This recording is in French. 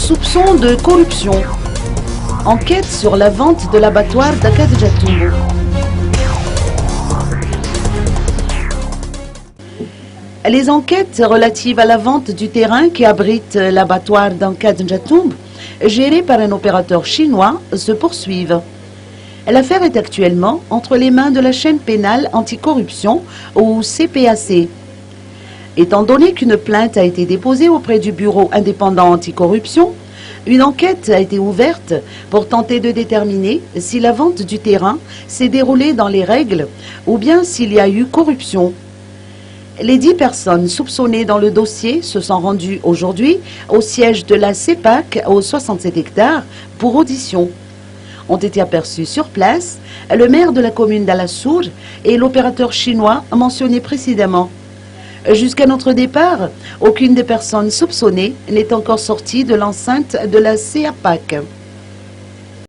Soupçon de corruption. Enquête sur la vente de l'abattoir d'Akadjatou. Les enquêtes relatives à la vente du terrain qui abrite l'abattoir d'Akadjatou, géré par un opérateur chinois, se poursuivent. L'affaire est actuellement entre les mains de la chaîne pénale anticorruption ou CPAC. Étant donné qu'une plainte a été déposée auprès du bureau indépendant anticorruption, une enquête a été ouverte pour tenter de déterminer si la vente du terrain s'est déroulée dans les règles ou bien s'il y a eu corruption. Les 10 personnes soupçonnées dans le dossier se sont rendues aujourd'hui au siège de la CEPAC aux 67 hectares pour audition. Ont été aperçus sur place le maire de la commune d'Alassour et l'opérateur chinois mentionné précédemment. Jusqu'à notre départ, aucune des personnes soupçonnées n'est encore sortie de l'enceinte de la CEPAC.